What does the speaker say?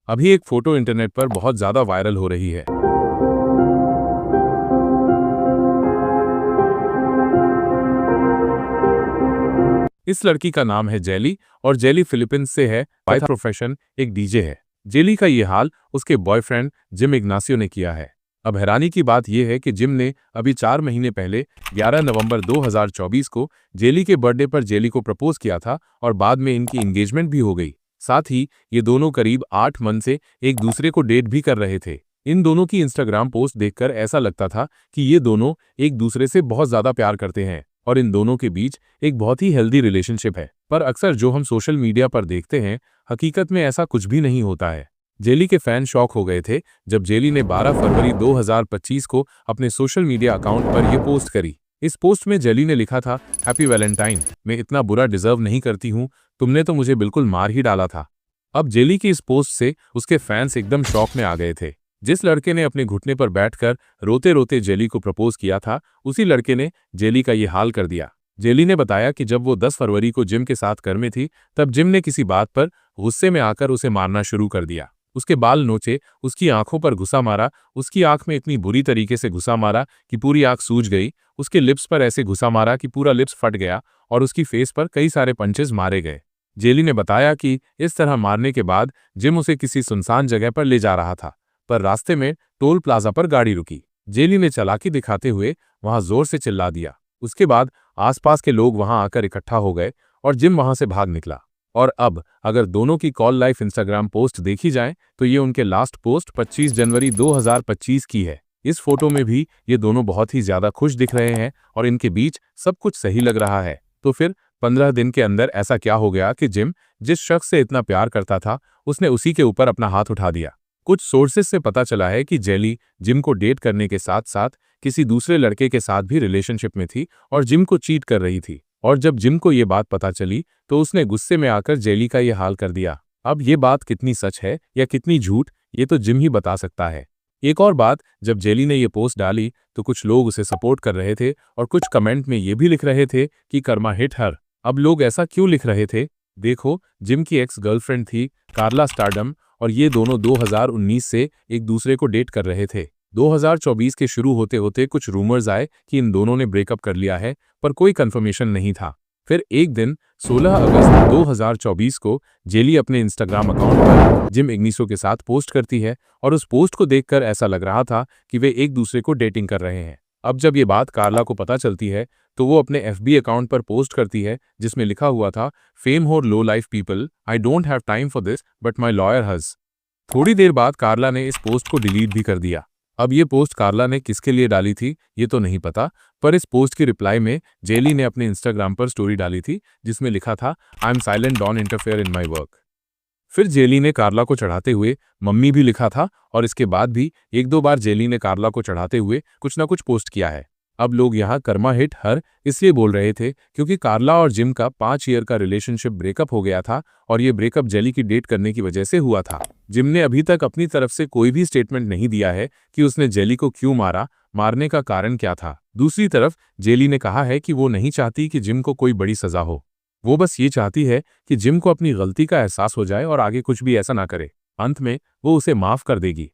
अभी एक photo internet पर बहुत ज्यादा वायरल हो रही है। इस लड़की का नाम है जेली और जेली फिलीपींस से है। बाय प्रोफेशन एक डीजे है। जेली का ये हाल उसके बॉयफ्रेंड जिम इग्नासियो ने किया है। अब हैरानी की बात यह है कि जिम ने अभी 4 महीने पहले 11 नवंबर 2024 को जेली के बर्थडे पर जेली को प्रपोज किया था और बाद में इनकी एंगेजमेंट भी हो गई। साथ ही ये दोनों करीब 8 मंथ से एक दूसरे को डेट भी कर रहे थे। इन दोनों की इंस्टाग्राम पोस्ट देखकर ऐसा लगता था कि ये दोनों एक दूसरे से बहुत ज्यादा प्यार करते हैं और इन दोनों के बीच एक बहुत ही हेल्दी रिलेशनशिप है। पर अक्सर जो हम सोशल मीडिया पर देखते हैं, हकीकत में ऐसा कुछ भी नहीं होता है। जेली के फैन शॉक हो गए थे जब जेली ने 12 फरवरी 2025 को अपने सोशल मीडिया अकाउंट पर यह पोस्ट करी। इस पोस्ट में जेली ने लिखा था, हैप्पी वैलेंटाइन, मैं इतना बुरा डिजर्व नहीं करती हूँ, तुमने तो मुझे बिल्कुल मार ही डाला था। अब जेली की इस पोस्ट से उसके फैंस एकदम शॉक में आ गए थे। जिस लड़के ने अपने घुटने पर बैठकर रोते रोते जेली को प्रपोज किया था, उसी लड़के ने जेली का ये हाल कर दिया। जेली ने बताया कि जब वो 10 फरवरी को जिम के साथ घर में थी, तब जिम ने किसी बात पर गुस्से में आकर उसे मारना शुरू कर दिया। उसके बाल नोचे, उसकी आंखों पर घुसा मारा, उसकी आंख में इतनी बुरी तरीके से घुसा मारा कि पूरी आंख सूज गई, उसके लिप्स पर ऐसे घुसा मारा कि पूरा लिप्स फट गया और उसकी फेस पर कई सारे पंचेस मारे गए। जेली ने बताया कि इस तरह मारने के बाद जिम उसे किसी सुनसान जगह पर ले जा रहा था, पर रास्ते में टोल प्लाजा पर गाड़ी रुकी। जेली ने चालाकी दिखाते हुए वहां जोर से चिल्ला दिया। उसके बाद आसपास के लोग वहां आकर इकट्ठा हो गए और जिम वहां से भाग निकला। और अब अगर दोनों की कॉल लाइफ इंस्टाग्राम पोस्ट देखी जाए तो ये उनके लास्ट पोस्ट 25 जनवरी 2025 की है। इस फोटो में भी ये दोनों बहुत ही ज्यादा खुश दिख रहे हैं और इनके बीच सब कुछ सही लग रहा है। तो फिर 15 दिन के अंदर ऐसा क्या हो गया कि जिम जिस शख्स से इतना प्यार करता था, उसने उसी के ऊपर अपना हाथ उठा दिया। कुछ सोर्सेस से पता चला है कि जेली जिम को डेट करने के साथ साथ किसी दूसरे लड़के के साथ भी रिलेशनशिप में थी और जिम को चीट कर रही थी। और जब जिम को ये बात पता चली तो उसने गुस्से में आकर जेली का ये हाल कर दिया। अब ये बात कितनी सच है या कितनी झूठ, ये तो जिम ही बता सकता है। एक और बात, जब जेली ने ये पोस्ट डाली तो कुछ लोग उसे सपोर्ट कर रहे थे और कुछ कमेंट में ये भी लिख रहे थे कि कर्मा हिट हर। अब लोग ऐसा क्यों लिख रहे थे? देखो, जिम की एक्स गर्लफ्रेंड थी कार्ला स्टारडम और ये दोनों 2019 से एक दूसरे को डेट कर रहे थे। 2024 के शुरू होते होते कुछ रूमर्स आए कि इन दोनों ने ब्रेकअप कर लिया है, पर कोई कंफर्मेशन नहीं था। फिर एक दिन 16 अगस्त 2024 को जेली अपने इंस्टाग्राम अकाउंट पर जिम इग्निसो के साथ पोस्ट करती है और उस पोस्ट को देखकर ऐसा लग रहा था कि वे एक दूसरे को डेटिंग कर रहे हैं। अब जब ये बात कार्ला को पता चलती है तो वो अपने एफबी अकाउंट पर पोस्ट करती है जिसमें लिखा हुआ था, फेम हो low life people, I don't have time for this but my lawyer has. थोड़ी देर बाद कार्ला ने इस पोस्ट को डिलीट भी कर दिया। अब ये पोस्ट कार्ला ने किसके लिए डाली थी ये तो नहीं पता, पर इस पोस्ट की रिप्लाई में जेली ने अपने इंस्टाग्राम पर स्टोरी डाली थी जिसमें लिखा था, I am silent, don't interfere in my work. फिर जेली ने कार्ला को चढ़ाते हुए मम्मी भी लिखा था और इसके बाद भी एक दो बार जेली ने कार्ला को चढ़ाते हुए कुछ ना कुछ पोस्ट किया है। अब लोग यहाँ कर्मा हिट हर इसलिए बोल रहे थे क्योंकि कार्ला और जिम का 5 ईयर का रिलेशनशिप ब्रेकअप हो गया था और ये ब्रेकअप जेली की डेट करने की वजह से हुआ था। जिम ने अभी तक अपनी तरफ से कोई भी स्टेटमेंट नहीं दिया है कि उसने जेली को क्यों मारा, मारने का कारण क्या था। दूसरी तरफ जेली ने कहा है कि वो नहीं चाहती कि जिम को कोई बड़ी सजा हो, वो बस ये चाहती है कि जिम को अपनी गलती का एहसास हो जाए और आगे कुछ भी ऐसा ना करे। अंत में वो उसे माफ कर देगी।